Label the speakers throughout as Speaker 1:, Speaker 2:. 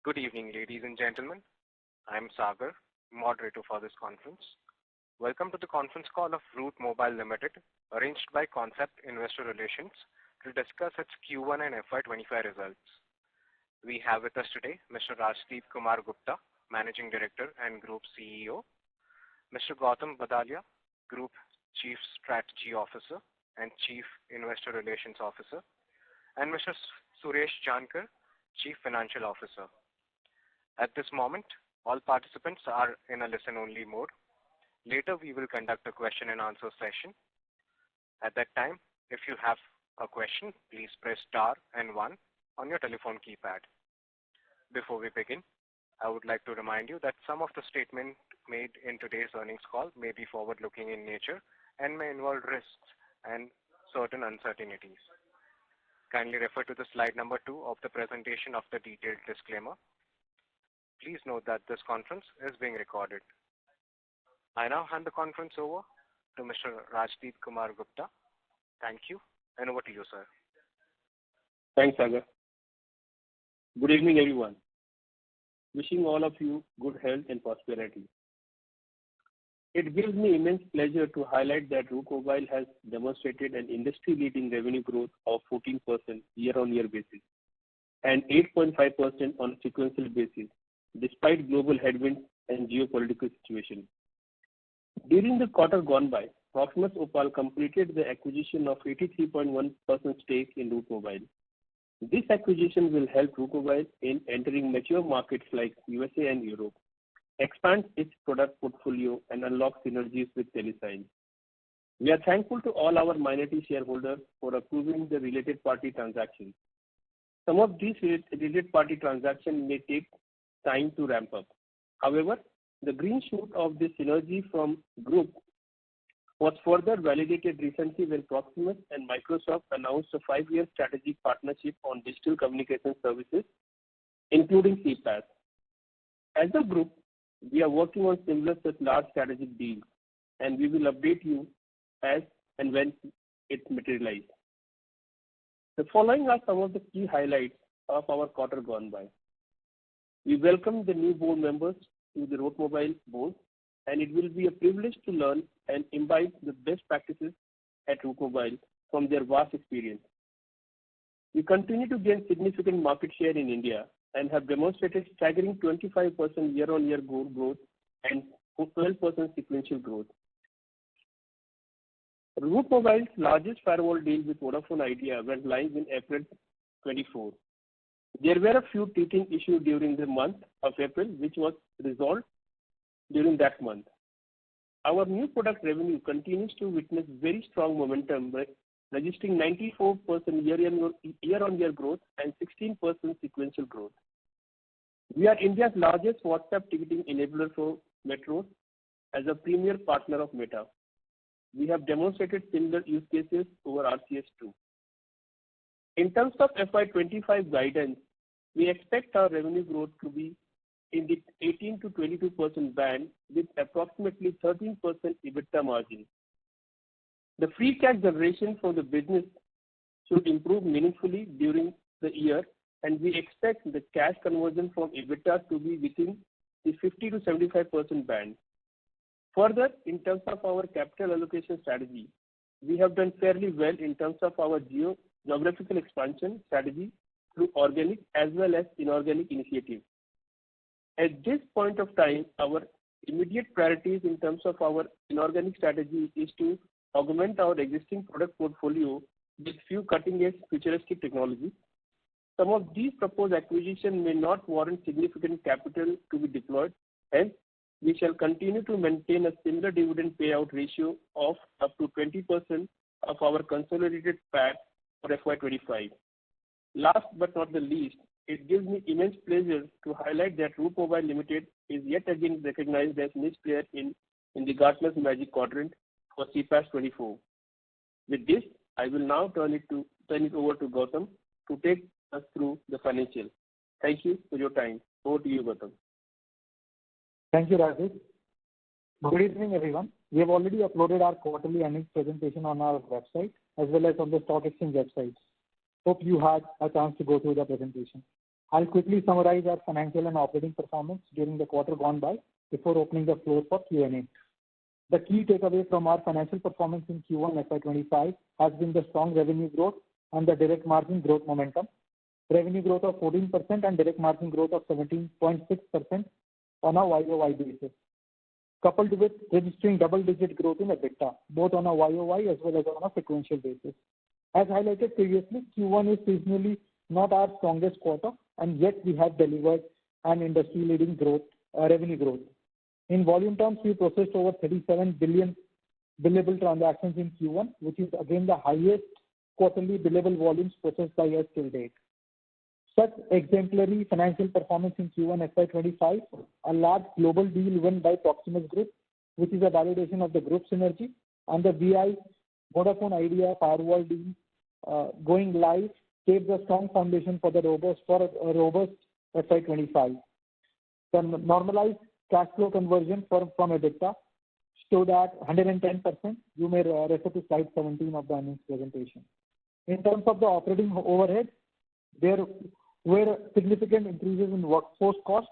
Speaker 1: Good evening, ladies and gentlemen. I am Sagar, moderator for this conference. Welcome to the conference call of Route Mobile Limited, arranged by Concept Investor Relations to discuss its Q1 and FY25 results. We have with us today Mr. Rajdeep Kumar Gupta, Managing Director and Group CEO, Mr. Gautam Badalia, Group Chief Strategy Officer and Chief Investor Relations Officer, and Mr. Suresh Jankar, Chief Financial Officer. At this moment, all participants are in a listen-only mode. Later, we will conduct a question and answer session. At that time, if you have a question, please press star and 1 on your telephone keypad. Before we begin, I would like to remind you that some of the statements made in today's earnings call may be forward-looking in nature and may involve risks and certain uncertainties. Kindly refer to the slide number 2 of the presentation of the detailed disclaimer. Please note that this conference is being recorded. I now hand the conference over to Mr. Rajdeep Kumar Gupta. Thank you, and over to you, sir.
Speaker 2: Thanks, Sagar. Good evening, everyone. Wishing all of you good health and prosperity. It gives me immense pleasure to highlight that Route Mobile has demonstrated an industry-leading revenue growth of 14% year-on-year basis and 8.5% on a sequential basis, despite global headwinds and geopolitical situation. During the quarter gone by, Proximus Opal completed the acquisition of 83.1% stake in Route Mobile. This acquisition will help Route Mobile in entering mature markets like USA and Europe, expand its product portfolio, and unlock synergies with Telesign. We are thankful to all our minority shareholders for approving the related party transactions. Some of these related party transactions may take time to ramp up. However, the green shoot of the synergy from group was further validated recently when Proximus and Microsoft announced a 5-year strategic partnership on digital communication services, including CPaaS. As a group, we are working on similar such large strategic deals, and we will update you as and when it materializes. The following are some of the key highlights of our quarter gone by. We welcome the new board members to the Route Mobile board, and it will be a privilege to learn and imbibe the best practices at Route Mobile from their vast experience. We continue to gain significant market share in India and have demonstrated staggering 25% year-on-year growth and 12% sequential growth. Route Mobile's largest firewall deal with Vodafone Idea went live in April 24. There were a few teething issues during the month of April, which was resolved during that month. Our new product revenue continues to witness very strong momentum, registering 94% year-on-year growth and 16% sequential growth. We are India's largest WhatsApp ticketing enabler for metros as a premier partner of Meta. We have demonstrated similar use cases over RCS too. In terms of FY25 guidance, we expect our revenue growth to be in the 18 to 22% band with approximately 13% EBITDA margin. The free cash generation for the business should improve meaningfully during the year, and we expect the cash conversion from EBITDA to be within the 50 to 75% band. Further, in terms of our capital allocation strategy, we have done fairly well in terms of our geographical expansion strategy through organic as well as inorganic initiatives. At this point of time, our immediate priorities in terms of our inorganic strategy is to augment our existing product portfolio with few cutting-edge futuristic technologies. Some of these proposed acquisitions may not warrant significant capital to be deployed, hence we shall continue to maintain a similar dividend payout ratio of up to 20% of our consolidated PAT for FY25. Last but not the least, it gives me immense pleasure to highlight that Route Mobile Limited is yet again recognized as niche player in the Gartner's Magic Quadrant for CPaaS 24. With this, I will now turn it over to Gautam to take us through the financials. Thank you for your time. Over to you, Gautam.
Speaker 3: Thank you, Rajesh. Good evening, everyone. We have already uploaded our quarterly earnings presentation on our website as well as on the stock exchange websites. Hope you had a chance to go through the presentation. I'll quickly summarize our financial and operating performance during the quarter gone by before opening the floor for Q&A. The key takeaway from our financial performance in Q1 FY25 has been the strong revenue growth and the direct margin growth momentum. Revenue growth of 14% and direct margin growth of 17.6% on a YOY basis, coupled with registering double-digit growth in EBITDA, both on a YOY as well as on a sequential basis. As highlighted previously, Q1 is seasonally not our strongest quarter, and yet we have delivered an industry-leading revenue growth. In volume terms, we processed over 37 billion billable transactions in Q1, which is again the highest quarterly billable volumes processed by us till date. Such exemplary financial performance in Q1 FY25, a large global deal won by Proximus Group, which is a validation of the group synergy, and the VI Vodafone Idea firewall deal going live paves a strong foundation for a robust FY25. The normalized cash flow conversion from EBITDA stood at 110%. You may refer to slide 17 of the earnings presentation. In terms of the operating overhead, there were significant increases in workforce cost.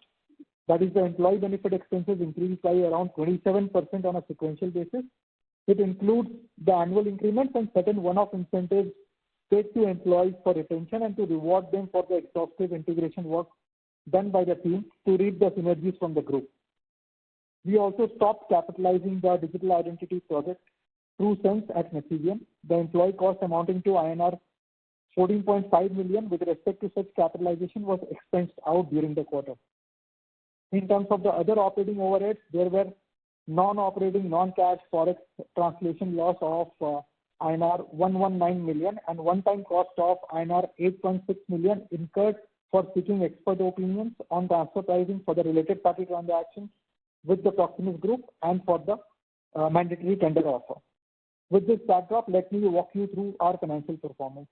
Speaker 3: That is, the employee benefit expenses increased by around 27% on a sequential basis. It includes the annual increments and certain one-off incentives paid to employees for retention and to reward them for the exhaustive integration work done by the team to reap the synergies from the group. We also stopped capitalizing the digital identity project TrueSense at Masivian. The employee cost amounting to INR 14.5 million with respect to such capitalization was expensed out during the quarter. In terms of the other operating overheads, there were non-operating, non-cash forex translation loss of INR 119 million and one-time cost of INR 8.6 million incurred for seeking expert opinions on transfer pricing for the related party transactions with the Proximus Group and for the mandatory tender offer. With this backdrop, let me walk you through our financial performance.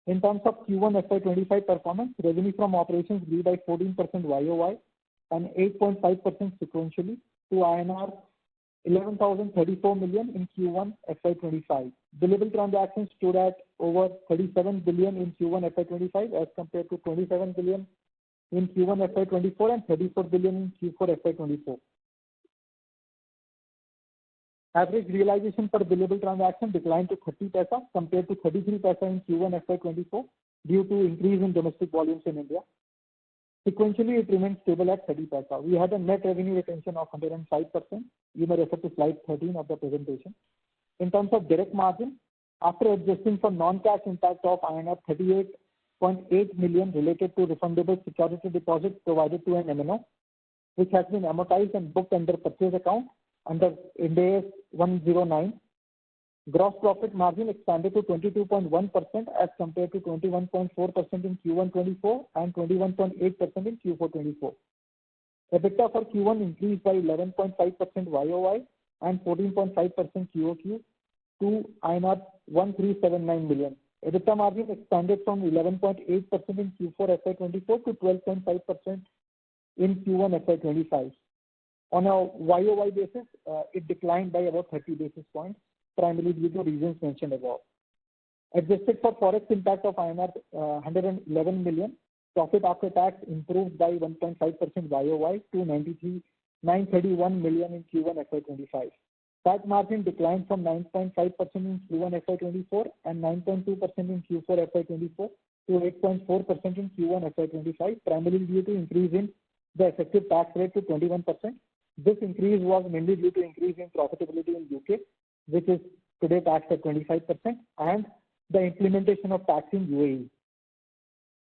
Speaker 3: In terms of Q1 FY25 performance, revenue from operations grew by 14% YOY and 8.5% sequentially to INR 11,034 million in Q1 FY25. Billable transactions stood at over 37 billion in Q1 FY25 as compared to 27 billion in Q1 FY24 and 34 billion in Q4 FY24. Average realization per billable transaction declined to 30 paisa compared to 33 paisa in Q1 FY24 due to increase in domestic volumes in India. Sequentially, it remained stable at 30 paisa. We had a net revenue retention of 105%. You may refer to slide 13 of the presentation. In terms of direct margin, after adjusting for non-cash impact of INR 38.8 million related to refundable security deposits provided to an MNO, which has been amortized and booked under purchase account under Ind AS 109, gross profit margin expanded to 22.1% as compared to 21.4% in Q1 24 and 21.8% in Q4 24. EBITDA for Q1 increased by 11.5% YOY and 14.5% QOQ to INR 1379 million. EBITDA margin expanded from 11.8% in Q4 FY24 to 12.5% in Q1 FY25. On a YOY basis, it declined by about 30 basis points, primarily due to reasons mentioned above. Adjusted for forex impact of INR 111 million, profit after tax improved by 1.5% YOY to 931 million in Q1 FY25. PAT margin declined from 9.5% in Q1 FY24 and 9.2% in Q4 FY24 to 8.4% in Q1 FY25, primarily due to increase in the effective tax rate to 21%. This increase was mainly due to increase in profitability in UK, which is today taxed at 25%, and the implementation of tax in UAE.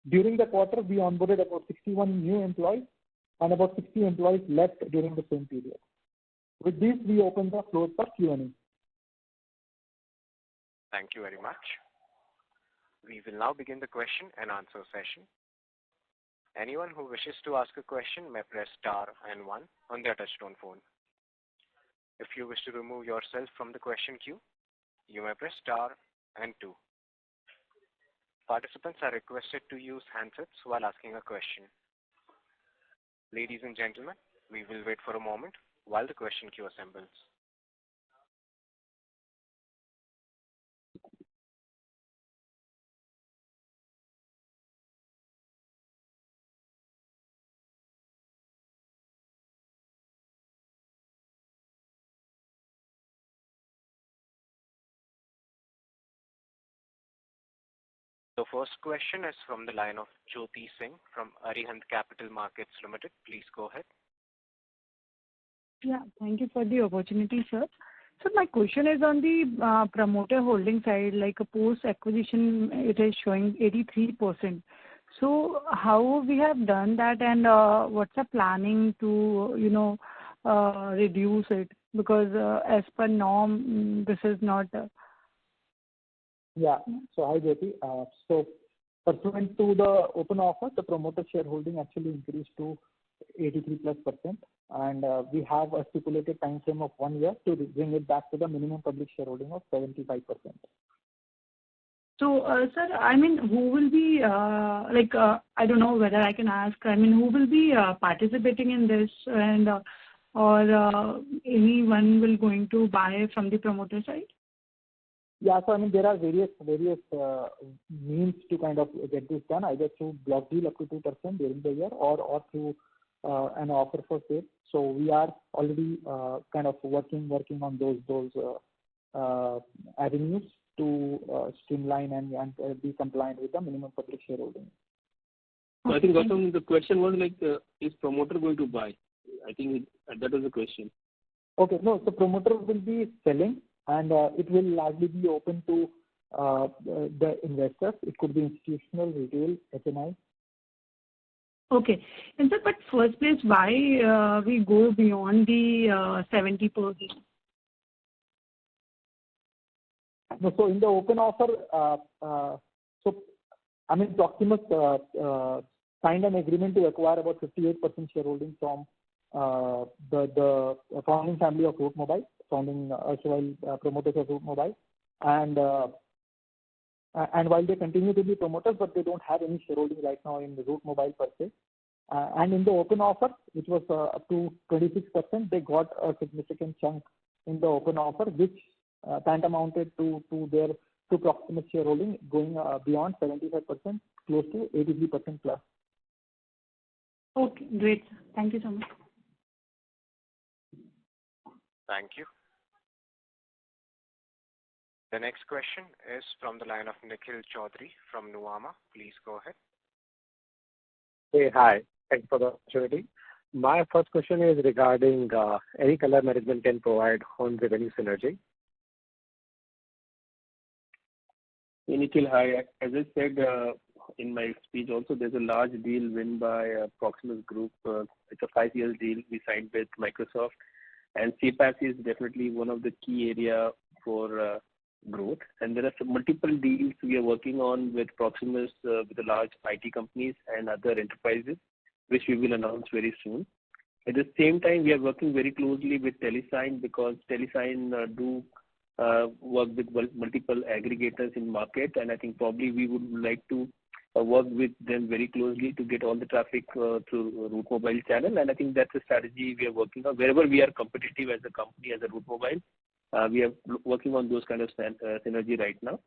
Speaker 3: During the quarter, we onboarded about 61 new employees and about 60 employees left during the same period. With this, we open the floor for Q&A.
Speaker 1: Thank you very much. We will now begin the question and answer session. Anyone who wishes to ask a question may press star and 1 on their touchtone phone. If you wish to remove yourself from the question queue, you may press star and 2. Participants are requested to use handsets while asking a question. Ladies and gentlemen, we will wait for a moment while the question queue assembles. The first question is from the line of Jyoti Singh from Arihant Capital Markets Limited. Please go ahead.
Speaker 4: Yeah, thank you for the opportunity, sir. So my question is on the promoter holding side, like a post-acquisition, it is showing 83%. So how we have done that, and what's the planning to, reduce it? Because as per norm, this is not.
Speaker 3: Yeah. So hi, Jyoti. So pursuant to the open offer, the promoter shareholding actually increased to 83+%, and we have a stipulated time frame of 1 year to bring it back to the minimum public shareholding of 75%.
Speaker 4: So, sir, I mean, who will be, I don't know whether I can ask, I mean, who will be participating in this, and or anyone will going to buy from the promoter side?
Speaker 3: Yeah, so I mean, there are various means to kind of get this done, either through block deal up to 2% during the year, or through an offer for sale. So we are already kind of working on those avenues to streamline and be compliant with the minimum public shareholding.
Speaker 2: So I think, Gautam, the question was like, is promoter going to buy? I think that was the question.
Speaker 3: Okay, no, so promoter will be selling, and it will largely be open to the investors. It could be institutional, retail, HNI.
Speaker 4: Okay. And sir, but first place, why we go beyond the 70%?
Speaker 3: No, so in the open offer, so I mean, Proximus signed an agreement to acquire about 58% shareholding from the founding family of Route Mobile, founding promoters of Route Mobile, and while they continue to be promoters, but they don't have any shareholding right now in the Route Mobile per se. And in the open offer, which was up to 26%, they got a significant chunk in the open offer, which tantamounted to Proximus shareholding going beyond 75%, close to 83% plus.
Speaker 4: Okay, great. Thank you so much.
Speaker 1: Thank you. The next question is from the line of Nikhil Chaudhary from Nuvama. Please go ahead.
Speaker 5: Hey, hi. Thanks for the opportunity. My first question is regarding any color management can provide on revenue synergy.
Speaker 2: Hey, Nikhil, hi. As I said in my speech also, there's a large deal win by Proximus Group. It's a 5-year deal we signed with Microsoft. And CPaaS is definitely one of the key area for growth. And there are some multiple deals we are working on with Proximus, with the large IT companies and other enterprises, which we will announce very soon. At the same time, we are working very closely with Telesign, because Telesign do work with multiple aggregators in market, and I think probably we would like to work with them very closely to get all the traffic through Route Mobile channel. And I think that's a strategy we are working on. Wherever we are competitive as a company, as a Route Mobile, we are working on those kind of synergy right now,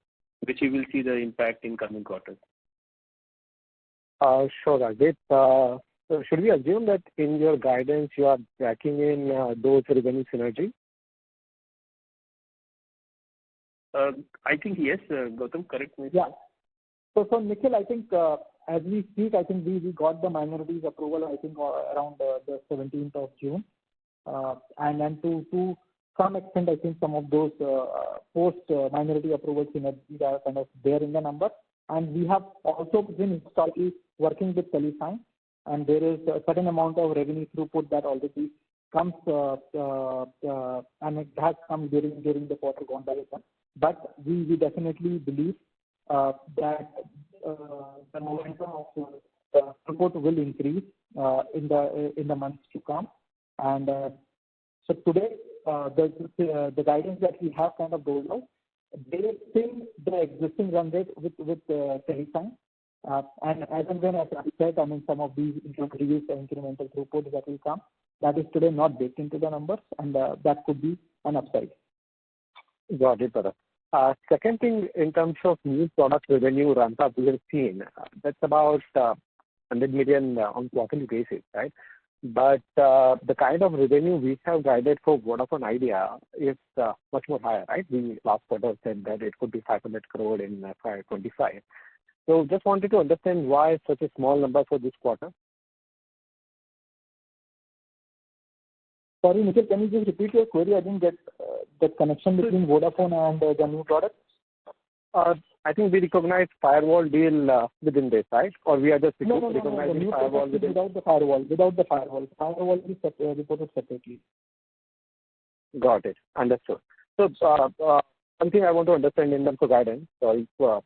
Speaker 2: which we will see the impact in coming quarters.
Speaker 5: Sure, Ajit. So should we assume that in your guidance you are tracking in those revenue synergy?
Speaker 2: I think yes, Gautam, correct me.
Speaker 3: Yeah. So Nikhil, I think as we speak, I think we got the minorities approval, I think around the 17th of June. And then to some extent, I think some of those post-minority approval synergies are kind of there in the number. And we have also been historically working with Telesign, and there is a certain amount of revenue throughput that already comes, and it has come during the quarter gone by. But we definitely believe that the momentum of throughput will increase in the months to come. And so today, the guidance that we have kind of rolled out, they still the existing run rate with Telesign. And as and when, as I said, I mean, some of these reduced incremental throughput that will come, that is today not baked into the numbers, and that could be an upside.
Speaker 5: Got it, brother. Second thing, in terms of new product revenue ramp up we have seen, that's about 100 million on quarterly basis, right? But the kind of revenue we have guided for Vodafone Idea is much more higher, right? We last quarter said that it could be 500 crore in FY25. So just wanted to understand why such a small number for this quarter.
Speaker 3: Sorry, Nikhil, can you just repeat your query? I didn't get the connection between Vodafone and the new product.
Speaker 5: I think we recognize firewall deal within this, right? Or we are just recognizing
Speaker 3: The new
Speaker 5: firewall
Speaker 3: product is without the firewall. Without the firewall. Firewall is reported separately.
Speaker 5: Got it. Understood. So something I want to understand in terms of guidance, sorry for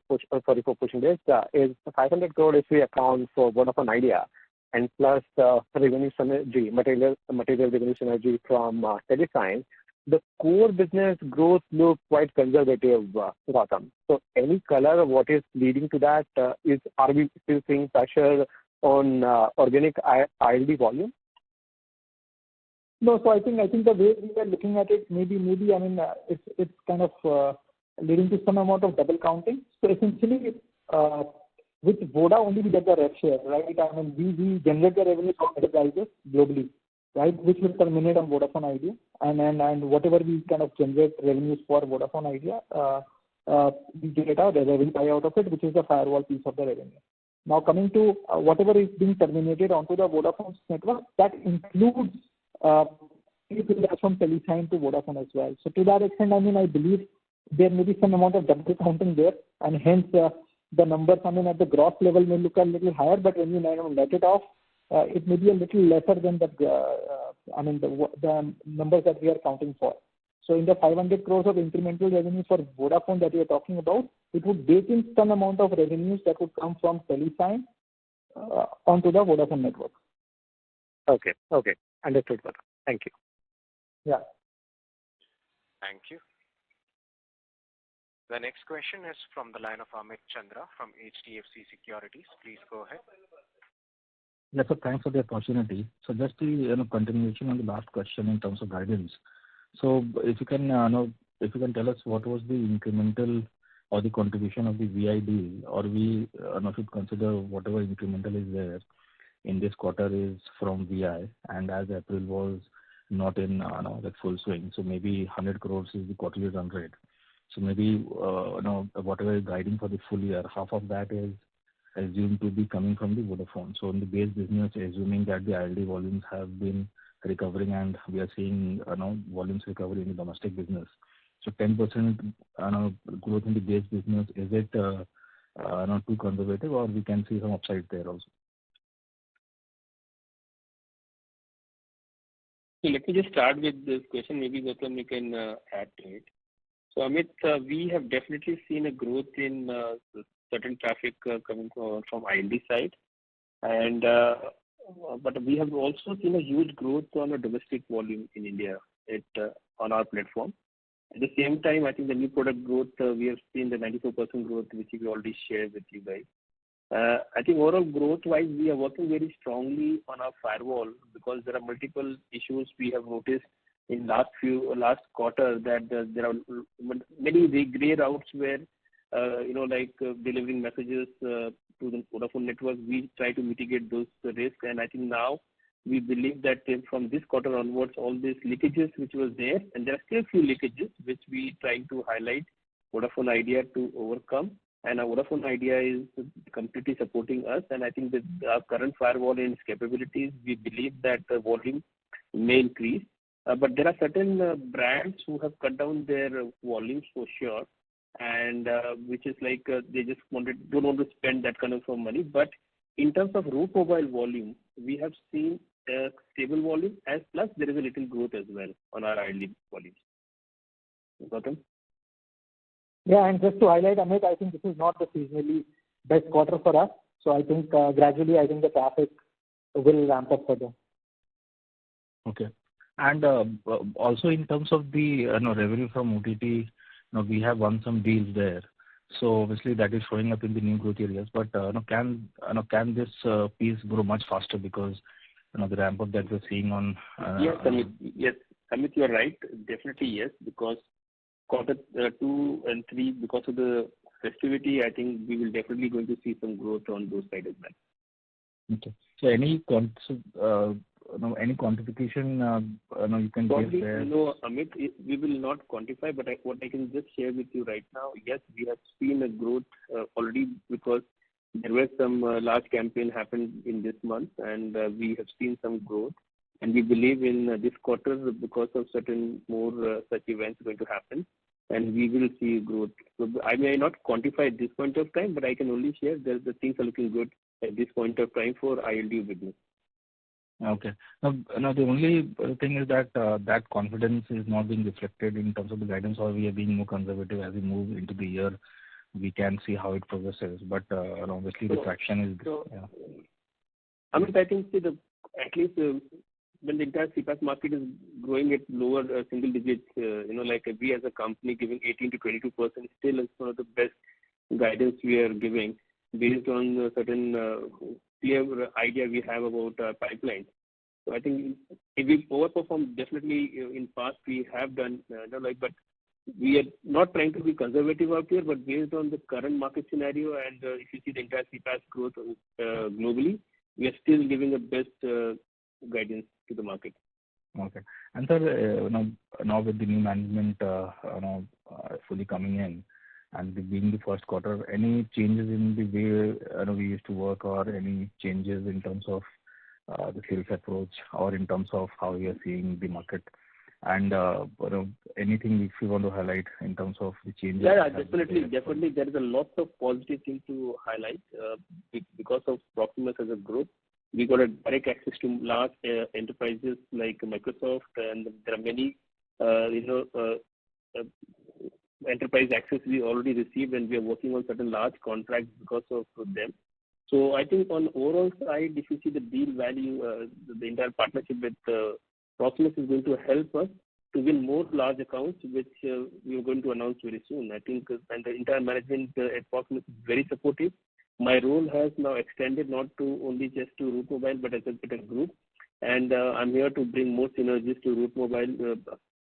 Speaker 5: pushing this, is 500 crore if we account for Vodafone Idea and plus revenue synergy, material revenue synergy from Telesign, the core business growth looks quite conservative, Gautam. So any color of what is leading to that? Are we still seeing pressure on organic ILD volume?
Speaker 3: No, so I think the way we are looking at it, maybe I mean it's kind of leading to some amount of double counting. So essentially, with Voda only we get the rev share, right? I mean we generate the revenue from enterprises globally, right? Which will terminate on Vodafone Idea, and whatever we kind of generate revenues for Vodafone Idea, we get the revenue pie out of it, which is the firewall piece of the revenue. Now coming to whatever is being terminated onto the Vodafone's network, that includes from Telesign to Vodafone as well. So to that extent, I mean, I believe there may be some amount of double counting there, and hence the numbers, I mean, at the gross level may look a little higher, but when you net it off, it may be a little lesser than the numbers that we are counting for. So in the 500 crores of incremental revenue for Vodafone that we are talking about, it would bake in some amount of revenues that would come from Telesign onto the Vodafone network.
Speaker 5: Okay. Understood, Gautam. Thank you.
Speaker 3: Yeah.
Speaker 1: Thank you. The next question is from the line of Amit Chandra from HDFC Securities. Please go ahead.
Speaker 6: Yes, sir. Thanks for the opportunity. So just the continuation on the last question in terms of guidance. So if you can tell us what was the incremental or the contribution of the VI deal, or we should consider whatever incremental is there in this quarter is from VI, and as April was not in like full swing, so maybe 100 crores is the quarterly run rate. So maybe whatever is guiding for the full year, half of that is assumed to be coming from the Vodafone. So in the base business, assuming that the ILD volumes have been recovering and we are seeing volumes recovery in the domestic business. So 10% growth in the base business, is it not too conservative, or we can see some upside there also?
Speaker 2: So let me just start with this question. Maybe Gautam, you can add to it. So Amit, we have definitely seen a growth in certain traffic coming from ILD side, and but we have also seen a huge growth on a domestic volume in India on our platform. At the same time, I think the new product growth, we have seen the 94% growth, which we already shared with you guys. I think overall growth-wise, we are working very strongly on our firewall because there are multiple issues we have noticed in last quarter that there are many gray routes where delivering messages to the Vodafone network. We try to mitigate those risks, and I think now we believe that from this quarter onwards, all these leakages which was there, and there are still few leakages which we trying to highlight Vodafone Idea to overcome. And our Vodafone Idea is completely supporting us. And I think that our current firewall and its capabilities, we believe that the volume may increase. But there are certain brands who have cut down their volumes for sure, and which is like they just don't want to spend that kind of money. But in terms of Route Mobile volume, we have seen a stable volume, as plus there is a little growth as well on our ILD volumes. Gautam?
Speaker 3: Yeah, and just to highlight, Amit, I think this is not the seasonally best quarter for us. So I think gradually, I think the traffic will ramp up further.
Speaker 6: Okay. And also in terms of the revenue from OTT, we have won some deals there. So obviously that is showing up in the new growth areas. But can this piece grow much faster because the ramp up that we're seeing on?
Speaker 2: Yes, Amit. Yes, Amit, you are right. Definitely yes, because quarter 2 and 3, because of the festivity, I think we will definitely going to see some growth on those sides as well.
Speaker 6: Okay. So any quantification you can give there?
Speaker 2: No, Amit, we will not quantify, but what I can just share with you right now, yes, we have seen a growth already because There were some large campaign happened in this month, and we have seen some growth. And we believe in this quarter, because of certain more such events going to happen, and we will see growth. So I may not quantify at this point of time, but I can only share that the things are looking good at this point of time for ILD business.
Speaker 6: Okay. Now the only thing is that that confidence is not being reflected in terms of the guidance, or we are being more conservative as we move into the year. We can see how it progresses, but obviously the traction is. Yeah.
Speaker 2: I mean, I think at least when the entire CPaaS market is growing at lower single digits, like we as a company giving 18 to 22% still is one of the best guidance we are giving based on certain clear idea we have about pipeline. So I think if we overperform, definitely in past we have done, but we are not trying to be conservative out here, but based on the current market scenario and if you see the entire CPaaS growth globally, we are still giving the best guidance to the market.
Speaker 6: Okay. And sir, now with the new management fully coming in and being the first quarter, any changes in the way we used to work, or any changes in terms of the sales approach, or in terms of how we are seeing the market? And anything if you want to highlight in terms of the changes?
Speaker 2: Yeah, definitely. There is a lot of positive things to highlight because of Proximus as a group. We got a direct access to large enterprises like Microsoft, and there are many, enterprise access we already received, and we are working on certain large contracts because of them. So I think on overall side, if you see the deal value, the entire partnership with Proximus is going to help us to win more large accounts, which we are going to announce very soon. I think, and the entire management at Proximus is very supportive. My role has now extended not to only just to Route Mobile, but as a group. And I'm here to bring more synergies to Route Mobile.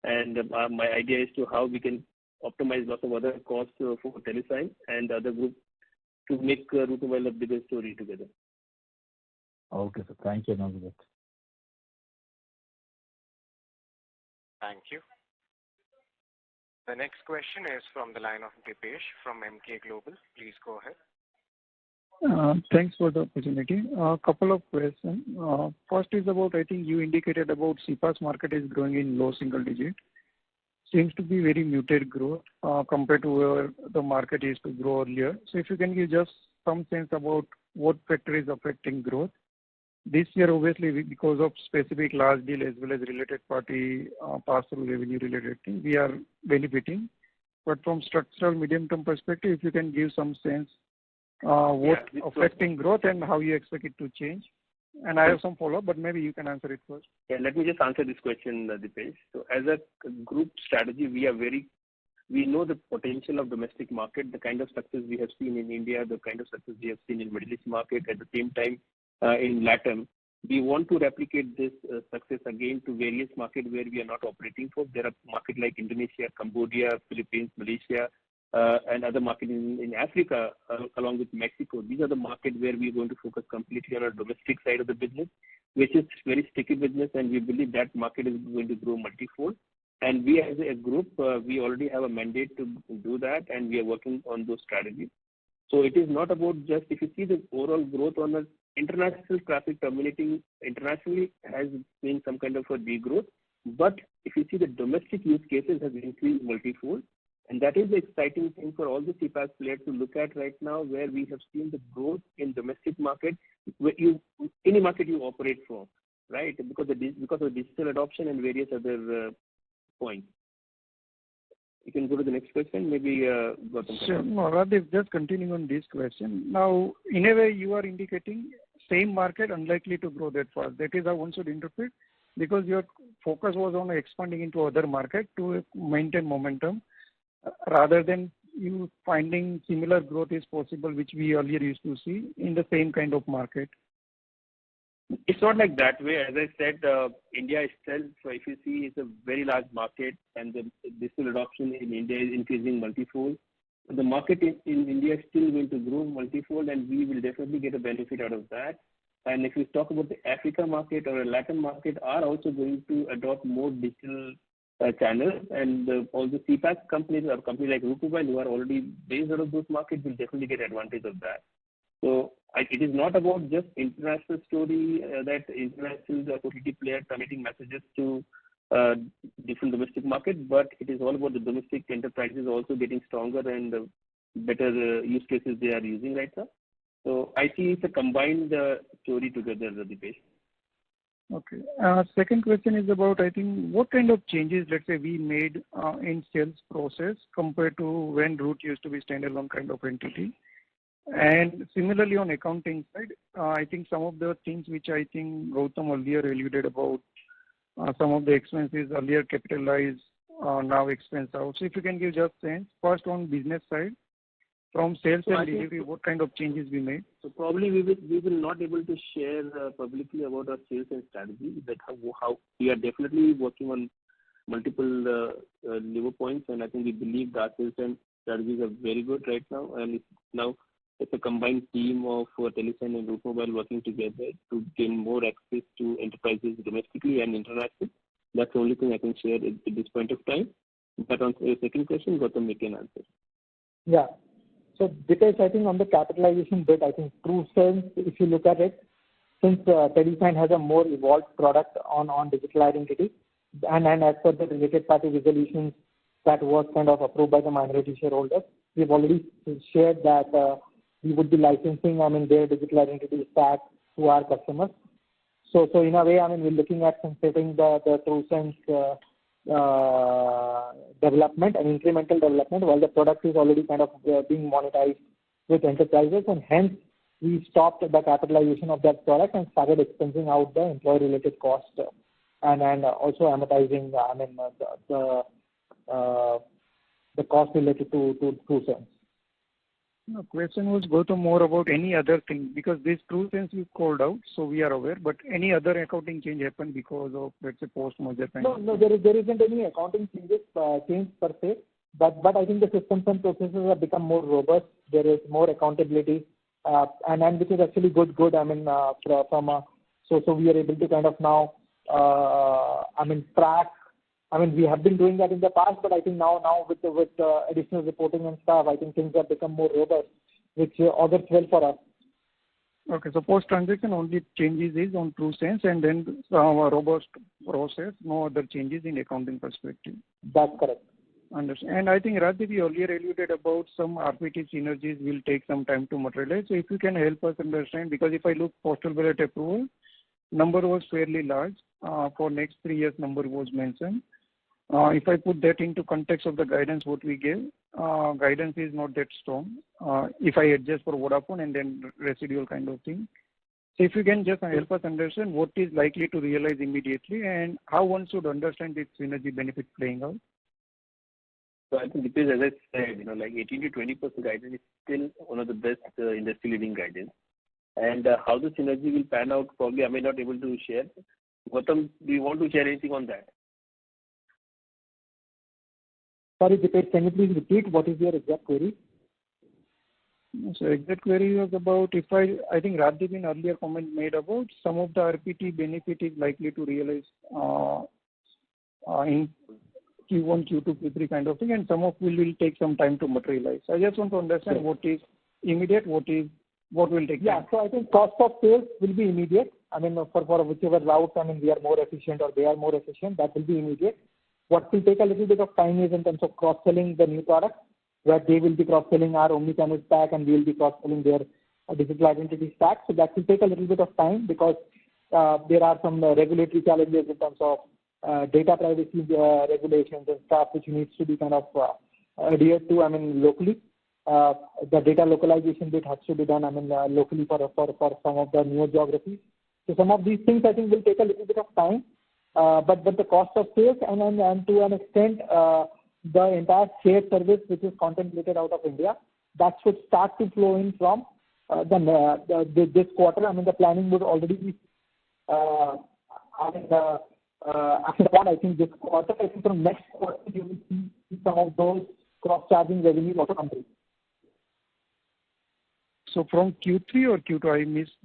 Speaker 2: And my idea is to how we can optimize lots of other costs for Telesign and other groups to make Route Mobile a bigger story together.
Speaker 6: Okay, sir. Thank you.
Speaker 1: Thank you. The next question is from the line of Dipesh from MK Global. Please go ahead.
Speaker 7: Thanks for the opportunity. A couple of questions. First is about, I think you indicated about CPaaS market is growing in low single digit. Seems to be very muted growth compared to where the market used to grow earlier. So if you can give just some sense about what factor is affecting growth. This year, obviously, because of specific large deal as well as related party pass-through revenue related thing, we are benefiting. But from structural medium-term perspective, if you can give some sense what affecting growth and how you expect it to change. And I have some follow-up, but maybe you can answer it first.
Speaker 2: Yeah, let me just answer this question, Dipesh. So as a group strategy, we know the potential of domestic market, the kind of success we have seen in India, the kind of success we have seen in Middle East market, at the same time in LATAM. We want to replicate this success again to various markets where we are not operating for. There are markets like Indonesia, Cambodia, Philippines, Malaysia, and other markets in Africa, along with Mexico. These are the markets where we are going to focus completely on our domestic side of the business, which is very sticky business, and we believe that market is going to grow multifold. And we as a group, we already have a mandate to do that, and we are working on those strategies. So it is not about just, if you see the overall growth on the international traffic terminating internationally has been some kind of a degrowth. But if you see the domestic use cases has increased multifold, and that is the exciting thing for all the CPaaS players to look at right now, where we have seen the growth in domestic market, where any market you operate from, right? Because of digital adoption and various other points. You can go to the next question, maybe Gautam.
Speaker 7: Sure. No, Radhif, just continuing on this question. Now, in a way, you are indicating same market unlikely to grow that fast. That is how one should interpret, because your focus was on expanding into other market to maintain momentum, rather than you finding similar growth is possible, which we earlier used to see in the same kind of market.
Speaker 2: It's not like that way. As I said, India itself, if you see, is a very large market, and the digital adoption in India is increasing multifold. The market in India is still going to grow multifold, and we will definitely get a benefit out of that. And if you talk about the Africa market or a Latin market, are also going to adopt more digital channels, and all the CPaaS companies or companies like Route Mobile who are already based out of those markets will definitely get advantage of that. So it is not about just international story that international OTT players submitting messages to different domestic market, but it is all about the domestic enterprises also getting stronger and better use cases they are using right now. So I see it's a combined story together, Dipesh.
Speaker 7: Okay. Second question is about, I think, what kind of changes, let's say, we made in sales process compared to when Root used to be standalone kind of entity. And similarly on accounting side, I think some of the things which I think Gautam earlier alluded about, some of the expenses earlier capitalized, now expense out. So if you can give just sense, first on business side, from sales and delivery, what kind of changes we made?
Speaker 2: So probably we will not able to share publicly about our sales and strategy. That how we are definitely working on multiple lever points, and I think we believe that sales and strategies are very good right now, and it's a combined team of Telesign and Root Mobile working together to gain more access to enterprises domestically and internationally. That's the only thing I can share at this point of time. But on the second question, Gautam, you can answer.
Speaker 3: Yeah. So because I think on the capitalization bit, I think TrueSense, if you look at it, since Telesign has a more evolved product on digital identity, and as per the related party resolutions that was kind of approved by the minority shareholders, we've already shared that we would be licensing, their digital identity stack to our customers. So in a way, we're looking at sunsetting the TrueSense development and incremental development while the product is already kind of being monetized with enterprises, and hence we stopped the capitalization of that product and started expensing out the employee-related cost and also amortizing the cost related to TrueSense.
Speaker 7: The question was, Gautam, more about any other thing, because this TrueSense you called out, so we are aware, but any other accounting change happened because of, let's say, post-merger kind of?
Speaker 3: No, there isn't any accounting change per se, but I think the systems and processes have become more robust. There is more accountability, and which is actually good. So we are able to kind of now, track. We have been doing that in the past, but I think now with additional reporting and stuff, I think things have become more robust, which augurs well for us.
Speaker 7: Okay, so post-transaction only changes is on TrueSense and then our robust process, no other changes in accounting perspective.
Speaker 3: That's correct.
Speaker 7: Understand. And I think Radhip earlier alluded about some RPT synergies will take some time to materialize. So if you can help us understand, because if I look postal ballot approval, number was fairly large. For next 3 years, number was mentioned. If I put that into context of the guidance what we gave, guidance is not that strong. If I adjust for Vodafone and then residual kind of thing. So if you can just help us understand what is likely to realize immediately and how one should understand this synergy benefit playing out.
Speaker 2: So I think because as I said, like 18 to 20% guidance is still one of the best industry-leading guidance. And how the synergy will pan out, probably I may not be able to share. Gautam, do you want to share anything on that?
Speaker 3: Sorry, Dipesh, can you please repeat what is your exact query?
Speaker 7: So exact query was about I think Radhip in earlier comment made about some of the RPT benefit is likely to realize in Q1, Q2, Q3 kind of thing, and some of will take some time to materialize. I just want to understand what is immediate, what will take time.
Speaker 3: Yeah, so I think cost of sales will be immediate. For whichever route, we are more efficient or they are more efficient, that will be immediate. What will take a little bit of time is in terms of cross-selling the new products, where they will be cross-selling our omnichannel stack and we will be cross-selling their digital identity stack. So that will take a little bit of time because there are some regulatory challenges in terms of data privacy regulations and stuff which needs to be kind of adhered to, locally. The data localization bit has to be done, locally for some of the newer geographies. So some of these things I think will take a little bit of time. But the cost of sales and to an extent the entire shared service which is contemplated out of India, that should start to flow in from this quarter. The planning would already be after that. I think this quarter, I think from next quarter you will see some of those cross-charging revenues also come through.
Speaker 7: So from Q3 or Q2 I missed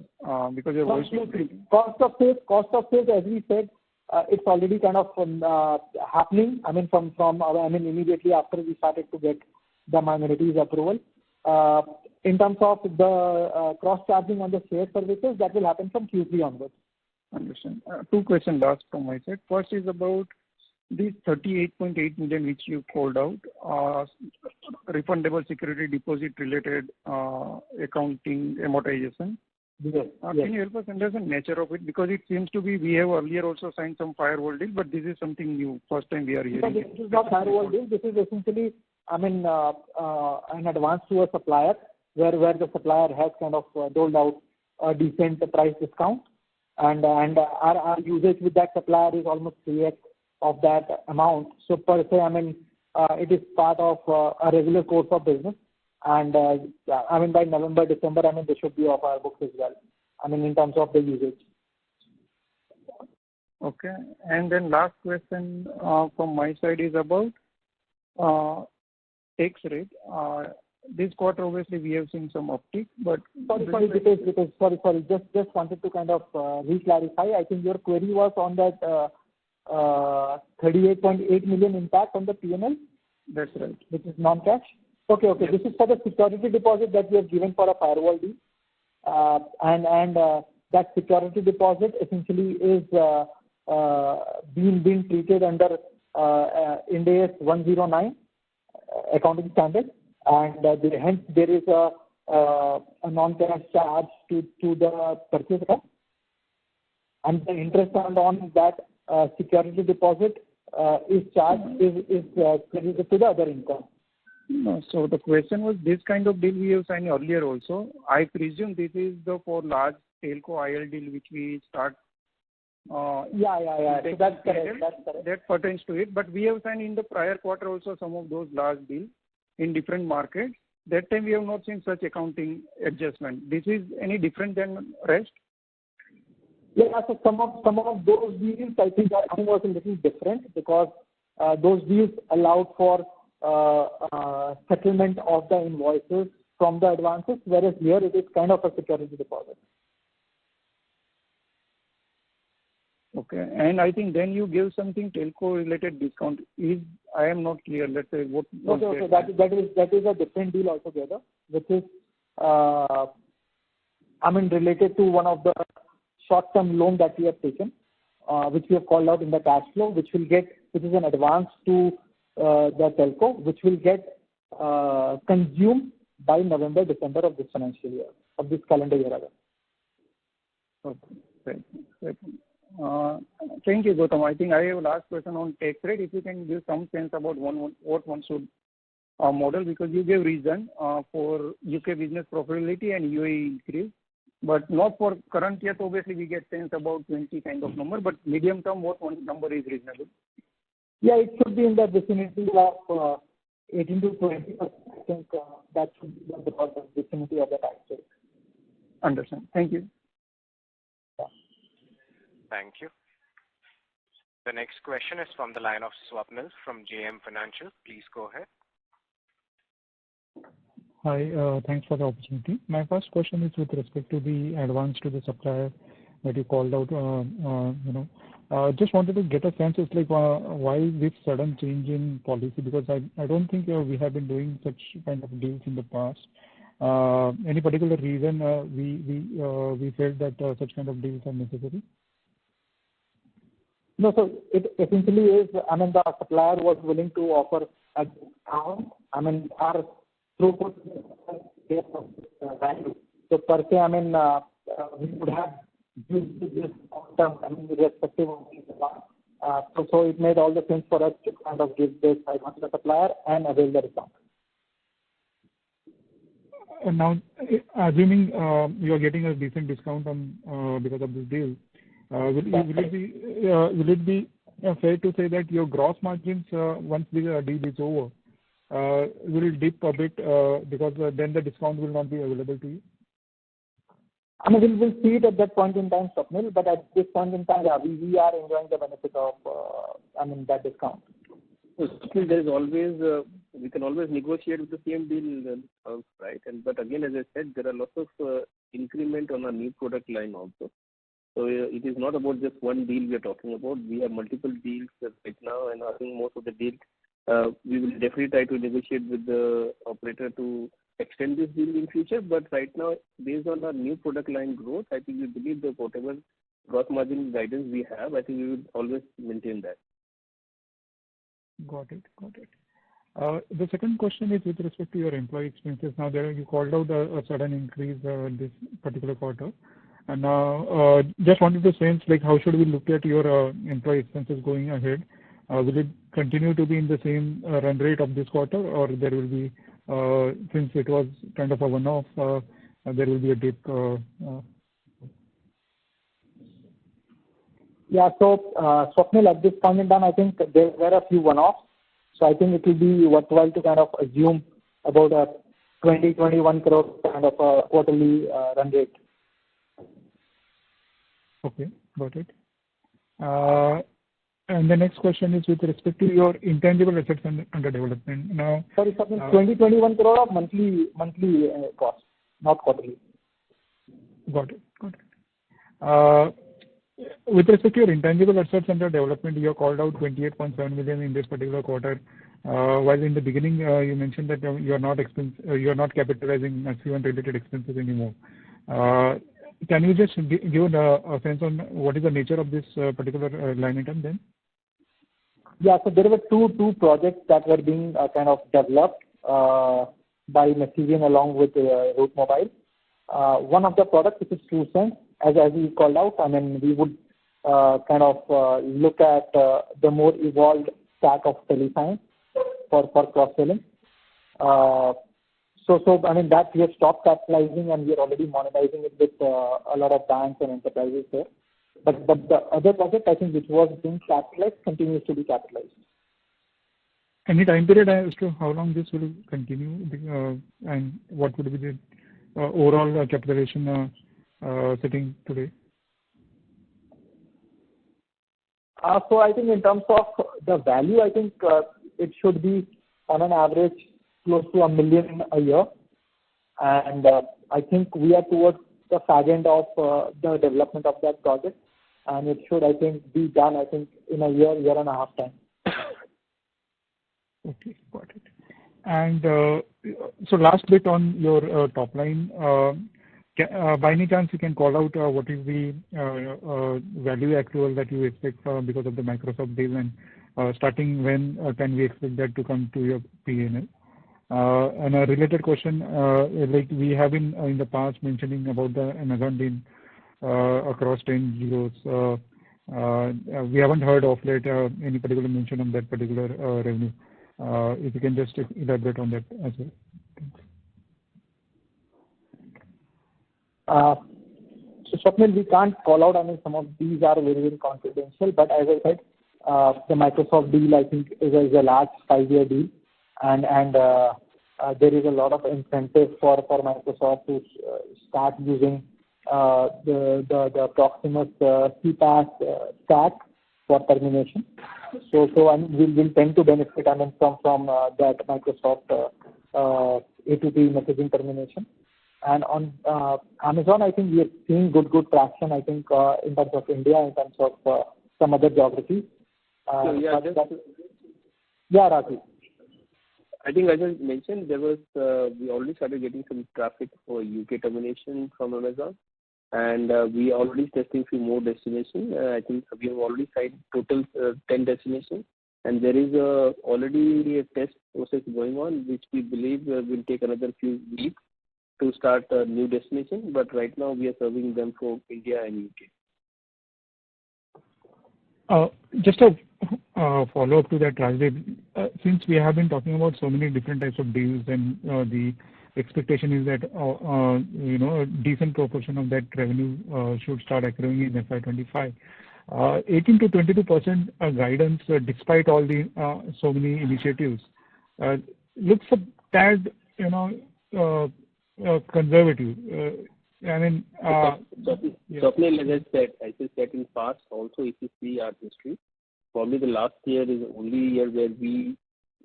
Speaker 7: because your voice.
Speaker 3: Q3. Cost of sales, as we said, it's already kind of happening. Immediately after we started to get the minorities approval. in terms of the cross-charging on the shared services, that will happen from Q3 onwards.
Speaker 7: Understand. Two questions last from my side. First is about these 38.8 million which you called out, refundable security deposit related accounting amortization.
Speaker 3: Yes.
Speaker 7: Can you help us understand the nature of it? Because it seems to be we have earlier also signed some firewall deal, but this is something new. First time we are hearing
Speaker 3: it. This is not firewall deal. This is essentially, an advance to a supplier where the supplier has kind of doled out a decent price discount, and our usage with that supplier is almost 3x of that amount. So per se, it is part of a regular course of business. And by November, December, they should be off our books as well. In terms of the usage.
Speaker 7: Okay. And then last question from my side is about tax rate. This quarter, obviously, we have seen some uptick, but
Speaker 3: sorry, just wanted to kind of re-clarify. I think your query was on that 38.8 million impact on the P&L.
Speaker 7: That's right.
Speaker 3: Which is non-cash. Okay. Yes. This is for the security deposit that we have given for a firewall deal, and that security deposit essentially is being treated under Ind AS 109 accounting standard, and hence there is a non-cash charge to the purchase account, and the interest on that security deposit is credited to the other income.
Speaker 7: No, so the question was, this kind of deal we have signed earlier also. I presume this is for large telco IL deal which we start.
Speaker 3: Yeah. So that's correct.
Speaker 7: That pertains to it. But we have signed in the prior quarter also some of those large deals in different markets. That time we have not seen such accounting adjustment. This is any different than rest?
Speaker 3: Yeah, so some of those deals I think was a little different because those deals allowed for settlement of the invoices from the advances, whereas here it is kind of a security deposit.
Speaker 7: Okay, and I think then you give something telco related discount. I am not clear. Let's say what.
Speaker 3: Okay. That is a different deal altogether, which is related to one of the short-term loan that we have taken, which we have called out in the cash flow, which is an advance to the telco, which will get consumed by November, December of this financial year, of this calendar year rather.
Speaker 7: Okay, great. Thank you, Gautam. I think I have a last question on tax rate. If you can give some sense about what one should model, because you gave reason for UK business profitability and UAE increase, but not for current year. So obviously we get sense about 20 kind of number, but medium term, what one number is reasonable?
Speaker 3: Yeah, it should be in the vicinity of 18 to 20%. I think that should be the vicinity of the tax rate.
Speaker 7: Understand. Thank you.
Speaker 3: Yeah.
Speaker 1: Thank you. The next question is from the line of Swapnil from JM Financial. Please go ahead.
Speaker 6: Hi, thanks for the opportunity. My first question is with respect to the advance to the supplier that you called out. Just wanted to get a sense of why this sudden change in policy, because I don't think we have been doing such kind of deals in the past. Any particular reason we felt that such kind of deals are necessary?
Speaker 3: No, so it essentially is, the supplier was willing to offer a discount. Our throughput value. So per se, we would have used this term, irrespective of the so it made all the sense for us to kind of give this advance to the supplier and avail the discount.
Speaker 6: Now, assuming you are getting a decent discount on because of this deal, will it be fair to say that your gross margins once the deal is over will dip a bit because then the discount will not be available to you?
Speaker 3: We'll see it at that point in time, Swapnil, but at this point in time, we are enjoying the benefit of that discount.
Speaker 2: So still there is always we can always negotiate with the same deal, right? But again, as I said, there are lots of increment on a new product line also. So it is not about just one deal we are talking about. We have multiple deals right now, and I think most of the deals we will definitely try to negotiate with the operator to extend this deal in future. But right now, based on our new product line growth, I think we believe that whatever gross margin guidance we have, I think we would always maintain that.
Speaker 3: Got it. The second question is with respect to your employee expenses. Now, there you called out a sudden increase this particular quarter. And now, just wanted to sense, like, how should we look at your employee expenses going ahead? Will it continue to be in the same run rate of this quarter, or there will be, since it was kind of a one-off, there will be a dip?
Speaker 5: Yeah. So, Swapnil, at this point in time, I think there were a few one-offs. So I think it will be worthwhile to kind of assume about a 20-21 crore kind of a quarterly run rate.
Speaker 3: Okay, got it. And the next question is with respect to your intangible assets under development. Now,
Speaker 5: sorry, 20-21 crore of monthly cost, not quarterly.
Speaker 3: Got it. With respect to your intangible assets under development, you called out 28.7 million in this particular quarter. While in the beginning you mentioned that you are not capitalizing massive related expenses anymore. Can you just give a sense on what is the nature of this particular line item then?
Speaker 5: Yeah, so there were two projects that were being kind of developed by Masivian along with Root Mobile. One of the products, which is TrueSense, as we called out, I mean, we would kind of look at the more evolved stack of telescience for cross-selling. So I mean, that we have stopped capitalizing and we are already monetizing it with a lot of banks and enterprises there. But the other project, I think, which was being capitalized, continues to be capitalized.
Speaker 3: Any time period as to how long this will continue, and what would be the overall capitalization sitting today?
Speaker 5: So I think in terms of the value, I think it should be on an average close to $1 million a year. And I think we are towards the fag end of the development of that project. And it should, I think, be done, I think, in a year and a half time.
Speaker 3: Okay, got it. And so last bit on your top line, by any chance you can call out what is the value accrual that you expect because of the Microsoft deal, and starting when can we expect that to come to your P&L? And a related question, like we have been in the past mentioning about the Amazon deal across 10 euros. We haven't heard of late any particular mention on that particular revenue. If you can just elaborate on that as well.
Speaker 5: So Swapnil, we can't call out. I mean, some of these are very, very confidential. But as I said, the Microsoft deal, I think, is a large 5-year deal, and there is a lot of incentive for Microsoft to start using the Proximus CPaaS stack for termination. So we'll tend to benefit, I mean, from that Microsoft A2P messaging termination. And on Amazon, I think we are seeing good traction, I think, in terms of India, in terms of some other geographies. Rajiv.
Speaker 2: I think as I mentioned, there was we already started getting some traffic for UK termination from Amazon, and we are already testing few more destinations. I think we have already signed total 10 destinations, and there is already a test process going on, which we believe will take another few weeks to start a new destination. But right now we are serving them for India and UK.
Speaker 3: Just a follow-up to that, Rajiv. Since we have been talking about so many different types of deals, and the expectation is that a decent proportion of that revenue should start accruing in FY25. 18 to 22% guidance, despite all the so many initiatives, looks a tad conservative. I mean,
Speaker 2: Swapnil, as I said in past also, if you see our history, probably the last year is the only year where we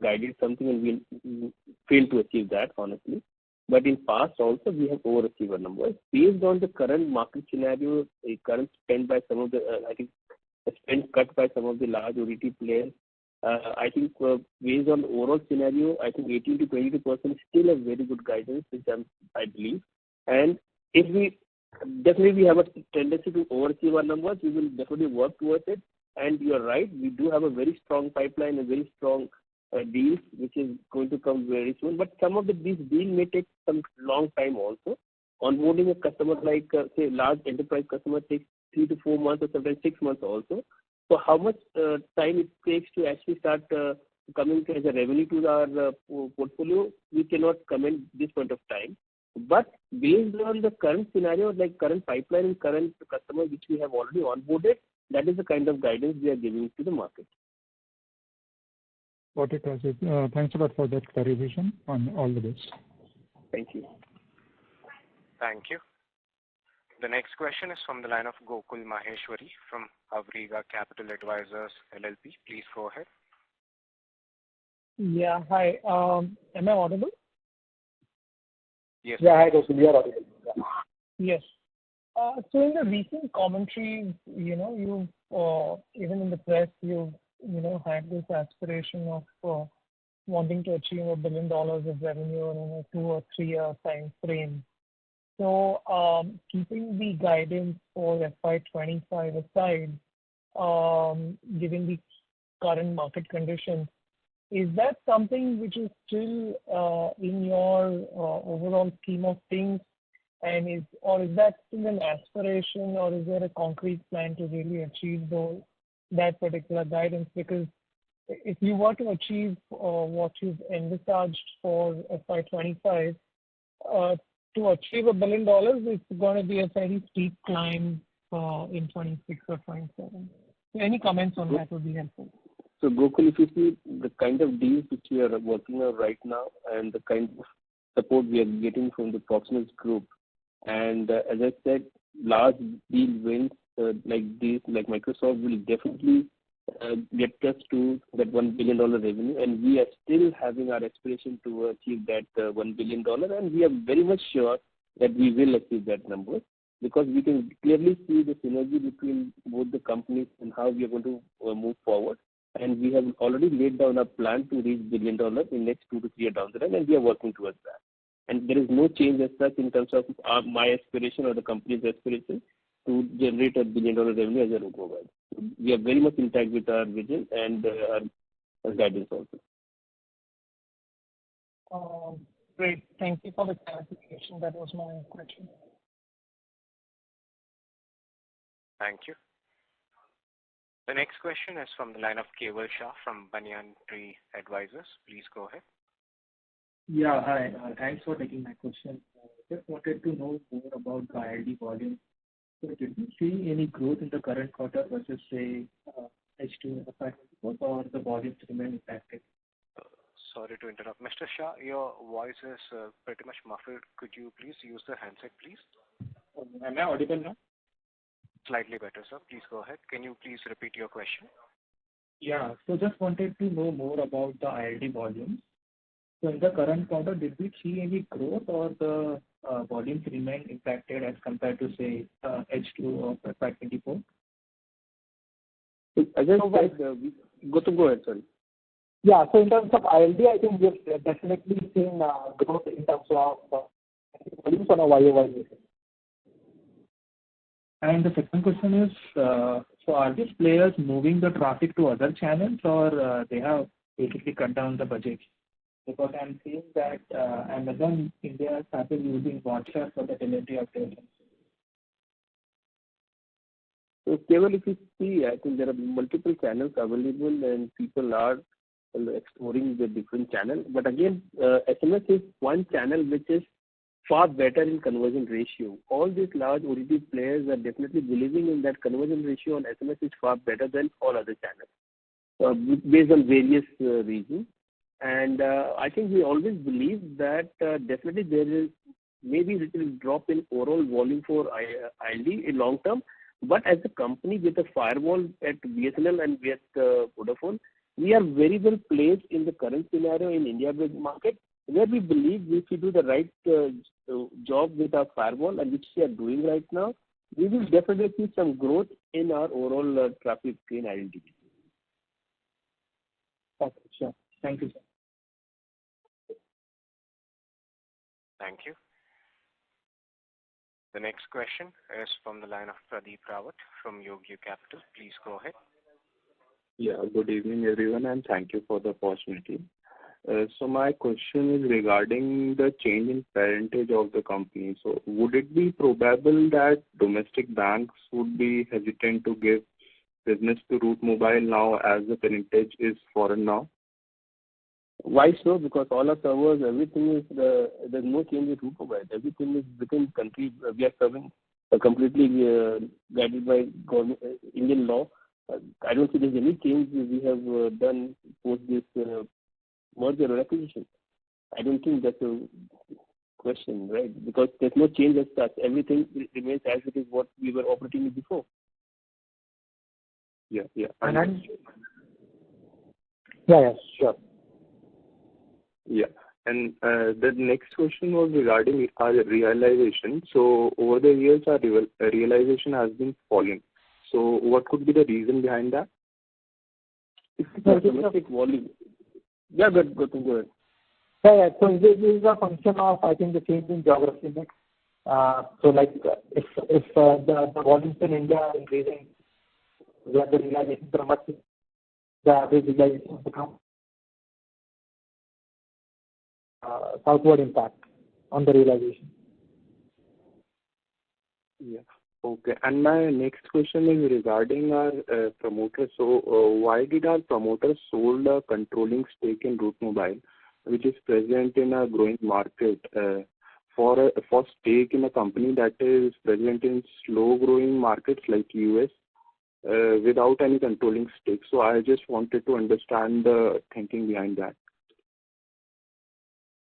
Speaker 2: guided something and we failed to achieve that, honestly. But in past also, we have overachieved our numbers. Based on the current market scenario, the current spend by some of the, I think, the spend cut by some of the large OTT players, I think based on the overall scenario, I think 18 to 22% is still a very good guidance, which I believe. And if we definitely have a tendency to overachieve our numbers, we will definitely work towards it. And you are right, we do have a very strong pipeline, a very strong deals, which is going to come very soon. But some of these deals may take some long time also. Onboarding a customer like, say, large enterprise customer takes 3 to 4 months or sometimes 6 months also. So how much time it takes to actually start coming as a revenue to our portfolio, we cannot comment this point of time. But based on the current scenario, like current pipeline and current customers which we have already onboarded, that is the kind of guidance we are giving to the market.
Speaker 3: Got it, Rajiv. Thanks a lot for that clarification on all the best.
Speaker 2: Thank you.
Speaker 1: Thank you. The next question is from the line of Gokul Maheshwari from Avriga Capital Advisors LLP. Please go ahead.
Speaker 8: Yeah, hi. Am I audible?
Speaker 1: Yes.
Speaker 3: Yeah, hi, Gokul. You are audible. Yeah.
Speaker 8: Yes. So in the recent commentary, you even in the press, you had this aspiration of wanting to achieve $1 billion of revenue in a 2 or 3 year time frame. So keeping the guidance for FY25 aside, given the current market conditions, is that something which is still in your overall scheme of things, and is that still an aspiration, or is there a concrete plan to really achieve that particular guidance? Because if you were to achieve what you've envisaged for FY25, to achieve $1 billion, it's going to be a very steep climb in 26 or 27. So any comments on that would be helpful.
Speaker 2: So Gokul, if you see the kind of deals which we are working on right now and the kind of support we are getting from the Proximus group, and as I said, large deal wins like these, like Microsoft, will definitely get us to that $1 billion revenue, and we are still having our aspiration to achieve that $1 billion, and we are very much sure that we will achieve that number, because we can clearly see the synergy between both the companies and how we are going to move forward. And we have already laid down a plan to reach $1 billion in next 2 to 3 years down the line, and we are working towards that. And there is no change as such in terms of my aspiration or the company's aspiration to generate $1 billion revenue as a Route Mobile. We are very much intact with our vision and our guidance also.
Speaker 8: Great. Thank you for the clarification. That was my question.
Speaker 1: Thank you. The next question is from the line of Keval Shah from Banyan Tree Advisors. Please go ahead.
Speaker 9: Yeah, hi. Thanks for taking my question. Just wanted to know more about the ILD volume. So did you see any growth in the current quarter versus, say, H2 FY24, or the volumes remain impacted?
Speaker 1: Sorry to interrupt. Mr. Shah, your voice is pretty much muffled. Could you please use the handset, please?
Speaker 9: Am I audible now?
Speaker 1: Slightly better, sir. Please go ahead. Can you please repeat your question?
Speaker 9: Yeah. So just wanted to know more about the ILD volumes. So in the current quarter, did we see any growth, or the volumes remain impacted as compared to, say, H2 of FY24?
Speaker 2: As I said, go ahead, sorry.
Speaker 3: Yeah, so in terms of ILD, I think we've definitely seen growth in terms of volumes on a YOY basis.
Speaker 9: And the second question is, so are these players moving the traffic to other channels, or they have basically cut down the budget? Because I'm seeing that Amazon India started using WhatsApp for the delivery of their services.
Speaker 2: So, Keval, if you see, I think there are multiple channels available, and people are exploring the different channels. But again, SMS is one channel which is far better in conversion ratio. All these large OTT players are definitely believing in that conversion ratio on SMS is far better than all other channels, based on various reasons. And I think we always believe that definitely there is maybe a little drop in overall volume for ILD in long term. But as a company with a firewall at BSNL and with Vodafone, we are very well placed in the current scenario in India-based market, where we believe if we do the right job with our firewall, and which we are doing right now, we will definitely see some growth in our overall traffic in ILD.
Speaker 3: Okay, sure. Thank you, sir.
Speaker 1: Thank you. The next question is from the line of Pradeep Rawat from Yogya Capital. Please go ahead.
Speaker 10: Yeah, good evening, everyone, and thank you for the opportunity. So my question is regarding the change in parentage of the company. So would it be probable that domestic banks would be hesitant to give business to Route Mobile now as the parentage is foreign now?
Speaker 2: Why so? Because all our servers, everything is, there's no change in Route Mobile. Everything is within country. We are serving completely guided by government, Indian law. I don't see there's any change we have done post this merger or acquisition. I don't think that's a question, right? Because there's no change as such. Everything remains as it is what we were operating with before.
Speaker 10: Yeah.
Speaker 3: And then, yeah, sure.
Speaker 10: Yeah. And the next question was regarding our realization. So over the years, our realization has been falling. So what could be the reason behind that?
Speaker 2: It's a domestic volume. Yeah, go ahead.
Speaker 3: Yeah. So this is a function of, I think, the change in geography mix. So like if the volumes in India are increasing, where the realization are much, the average realization become southward impact on the realization.
Speaker 10: Yeah. Okay. And my next question is regarding our promoters. So why did our promoters sold a controlling stake in Route Mobile, which is present in a growing market, for stake in a company that is present in slow-growing markets like US, without any controlling stake? So I just wanted to understand the thinking behind that.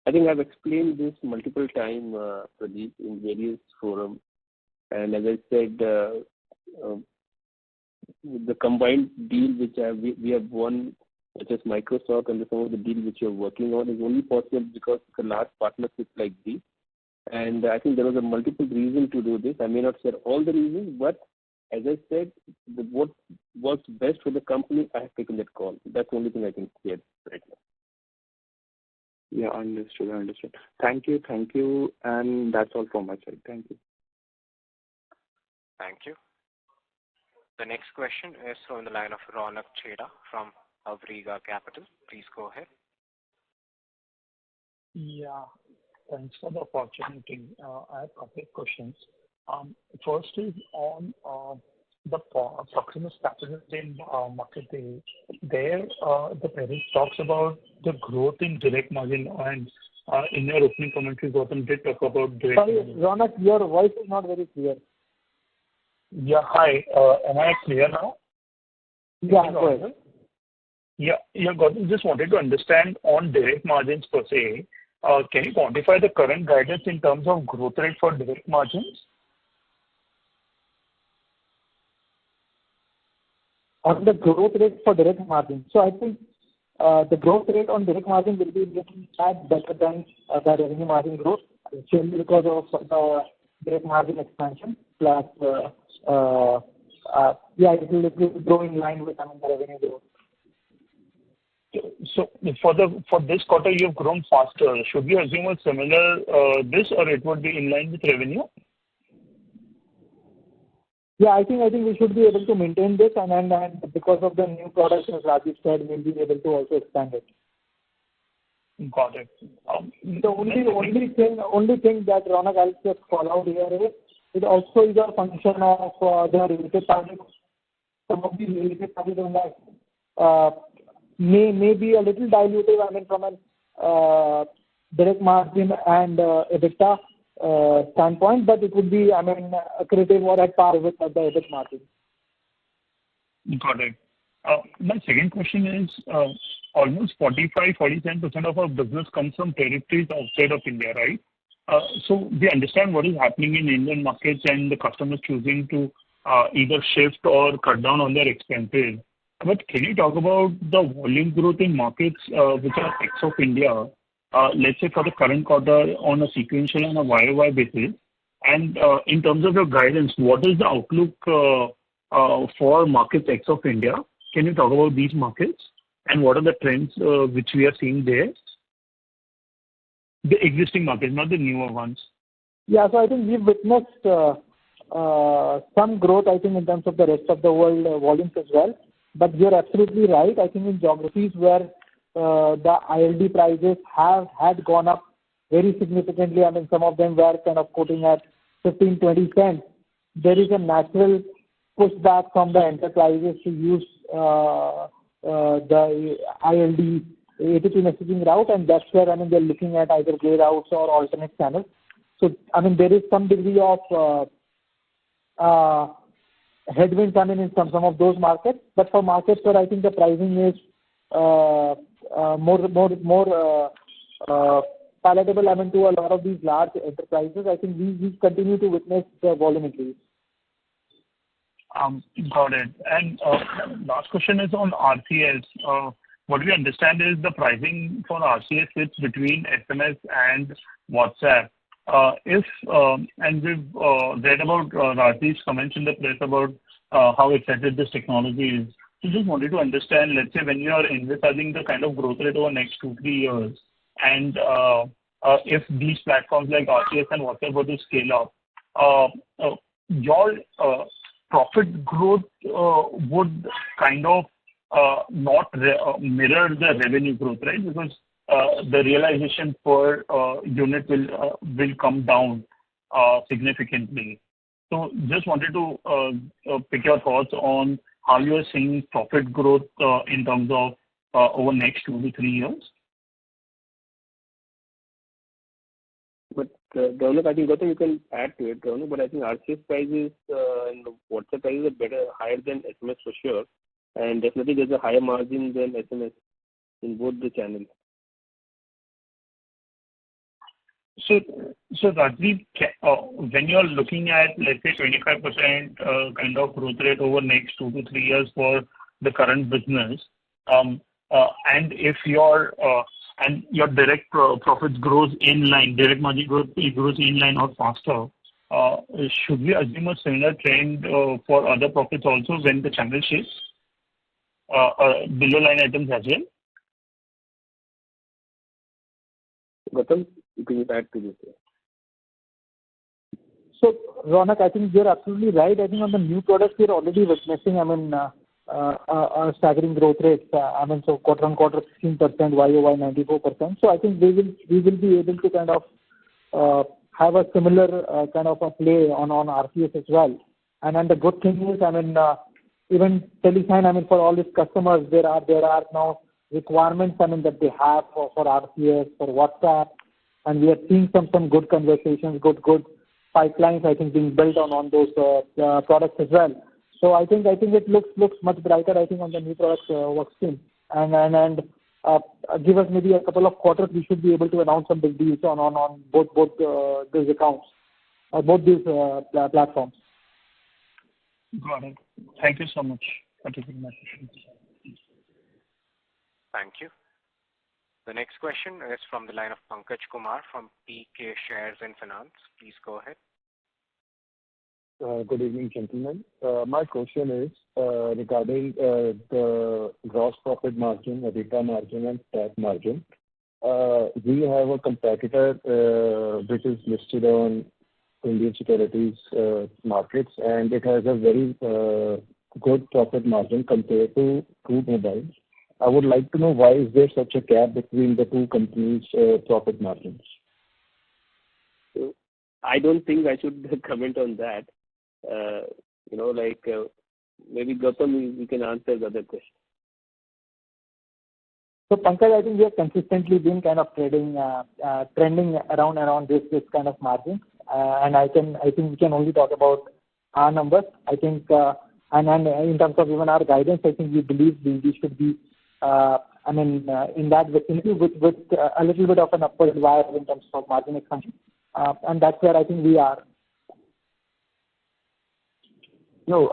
Speaker 2: I think I've explained this multiple times, Pradeep, in various forums. And as I said, the combined deal which we have won, such as Microsoft, and some of the deal which you're working on, is only possible because of a large partnership like this. And I think there was a multiple reason to do this. I may not share all the reasons, but as I said, what works best for the company, I have taken that call. That's the only thing I can share right now.
Speaker 10: Yeah, understood. Thank you, and that's all from my side. Thank you.
Speaker 1: Thank you. The next question is from the line of Ronak Chheda from Avriga Capital. Please go ahead.
Speaker 11: Yeah, thanks for the opportunity. I have a couple of questions. First is on the Proximus Capital in market. There, the parent talks about the growth in direct margin, and in your opening commentary, Gautam did talk about direct margin.
Speaker 3: Sorry, Ronak, your voice is not very clear.
Speaker 11: Yeah, hi. Am I clear now?
Speaker 3: Yeah, go ahead.
Speaker 11: Yeah, Gautam, just wanted to understand on direct margins per se. Can you quantify the current guidance in terms of growth rate for direct margins?
Speaker 3: On the growth rate for direct margin. So I think the growth rate on direct margin will be little tad better than the revenue margin growth, actually because of the direct margin expansion. Plus, it will grow in line with the revenue growth.
Speaker 11: So for this quarter, you've grown faster. Should we assume a similar this, or it would be in line with revenue?
Speaker 3: Yeah, I think we should be able to maintain this, and because of the new products, as Rajiv said, we'll be able to also expand it.
Speaker 11: Got it.
Speaker 3: The only thing that Ronak, I'll just call out here is it also is a function of the related parties. Some of these related parties on that may be a little dilutive. I mean, from a direct margin and EBITDA standpoint, but it would be, accretive or at par with the EBIT margin.
Speaker 11: Got it. My second question is, almost 47% of our business comes from territories outside of India, right? So we understand what is happening in Indian markets and the customers choosing to either shift or cut down on their expenses. But can you talk about the volume growth in markets which are ex of India, let's say for the current quarter on a sequential and a YOY basis? And in terms of your guidance, what is the outlook for markets ex of India? Can you talk about these markets? and what are the trends which we are seeing there? The existing markets, not the newer ones.
Speaker 3: Yeah, so I think we've witnessed some growth, I think, in terms of the rest of the world volumes as well. But you're absolutely right. I think in geographies where the ILD prices had gone up very significantly, I mean, some of them were kind of quoting at 15, 20 cents. There is a natural pushback from the enterprises to use the ILD ATP messaging route, and that's where, I mean, they're looking at either gray routes or alternate channels. So, I mean, there is some degree of headwinds, I mean, in some of those markets. But for markets where I think the pricing is more palatable, I mean, to a lot of these large enterprises, I think we continue to witness the volume increase.
Speaker 11: Got it. And last question is on RCS. What we understand is the pricing for RCS sits between SMS and WhatsApp. And we've read about Rajdeep's comments in the press about how excited this technology is. So just wanted to understand, let's say when you are envisaging the kind of growth rate over next 2-3 years, and if these platforms like RCS and WhatsApp were to scale up, your profit growth would kind of not mirror the revenue growth, right? Because the realization per unit will come down significantly. So just wanted to pick your thoughts on how you are seeing profit growth in terms of over next 2 to 3 years.
Speaker 2: But Raunak, I think Gautam, you can add to it, Raunak, but I think RCS prices and WhatsApp prices are higher than SMS for sure, and definitely there's a higher margin than SMS in both the channels.
Speaker 11: So Rajdeep, when you're looking at, let's say, 25% kind of growth rate over next 2 to 3 years for the current business, and if your direct profits grows in line, direct margin growth grows in line or faster, should we assume a similar trend for other profits also when the channel shifts below line items as well?
Speaker 2: Gautam, you can add to this.
Speaker 3: So, Raunak, I think you're absolutely right. I think on the new products, we're already witnessing, I mean, staggering growth rates. I mean, so quarter on quarter, 16%, YOY 94%. So I think we will be able to kind of have a similar kind of a play on RCS as well. And then the good thing is, I mean, even Telesign, I mean, for all these customers, there are now requirements, I mean, that they have for RCS, for WhatsApp, and we are seeing some good conversations, good pipelines, I think, being built on those products as well. So I think it looks much brighter, I think, on the new products work stream. And give us maybe a couple of quarters, we should be able to announce some big deals on both these accounts, both these platforms.
Speaker 11: Got it. Thank you so much for taking my questions.
Speaker 1: Thank you. The next question is from the line of Pankaj Kumar from PK Shares and Finance. Please go ahead.
Speaker 5: Good evening, gentlemen. My question is regarding the gross profit margin, EBITDA margin, and PAT margin. We have a competitor which is listed on Indian securities markets, and it has a very good profit margin compared to Route Mobile. I would like to know why is there such a gap between the two companies' profit margins?
Speaker 2: So I don't think I should comment on that. Maybe Gautam, we can answer the other question.
Speaker 3: So Pankaj, I think we have consistently been kind of trending around this kind of margin, and I think we can only talk about our numbers. I think, and in terms of even our guidance, I think we believe we should be, in that vicinity with a little bit of an upward wire in terms of margin expansion, and that's where I think we are.
Speaker 5: No,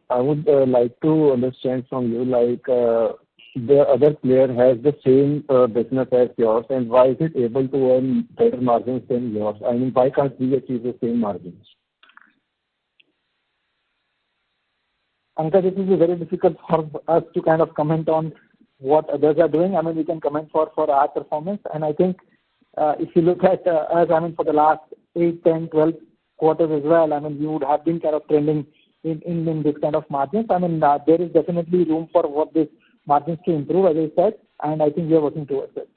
Speaker 5: I would like to understand from you, like the other player has the same business as yours, and why is it able to earn better margins than yours? I mean, why can't we achieve the same margins?
Speaker 3: Pankaj, it will be very difficult for us to kind of comment on what others are doing. I mean, we can comment for our performance. And I think if you look at us, I mean, for the last 8, 10, 12 quarters as well, I mean, we would have been kind of trending in this kind of margins. I mean, there is definitely room for what this margins to improve, as I said, and I think we are working towards it.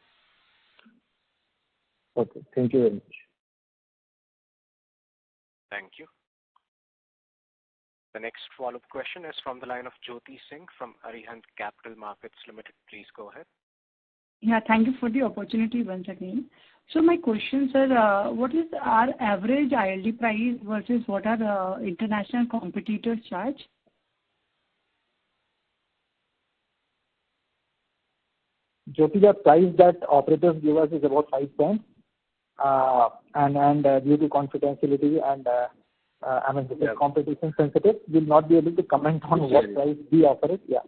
Speaker 5: Okay. Thank you very much.
Speaker 1: Thank you. The next follow-up question is from the line of Jyoti Singh from Arihant Capital Markets Limited. Please go ahead.
Speaker 4: Yeah, thank you for the opportunity once again. So my question, sir, what is our average ILD price versus what are international competitors charge?
Speaker 3: Jyoti, the price that operators give us is about 5 cents. And due to confidentiality and I mean, this is competition sensitive, we'll not be able to comment on what price we offer it. Yeah.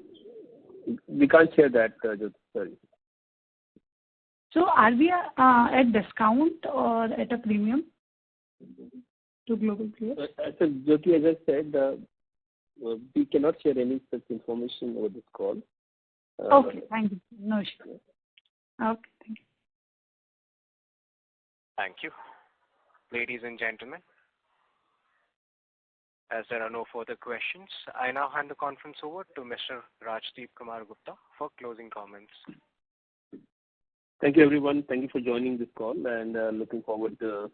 Speaker 2: We can't share that, Jyoti. Sorry.
Speaker 4: So are we at discount or at a premium to global players?
Speaker 2: So Jyoti, as I said, we cannot share any such information over this call.
Speaker 4: Okay, thank you. No issue. Okay, thank you.
Speaker 1: Thank you. Ladies and gentlemen, as there are no further questions, I now hand the conference over to Mr. Rajdeep Kumar Gupta for closing comments.
Speaker 2: Thank you, everyone. Thank you for joining this call, and looking forward to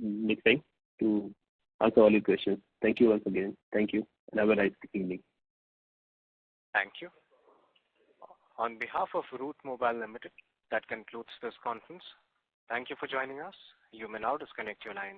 Speaker 2: next time to answer all your questions. Thank you once again. Thank you, and have a nice evening.
Speaker 1: Thank you. On behalf of Root Mobile Limited, that concludes this conference. Thank you for joining us. You may now disconnect your line.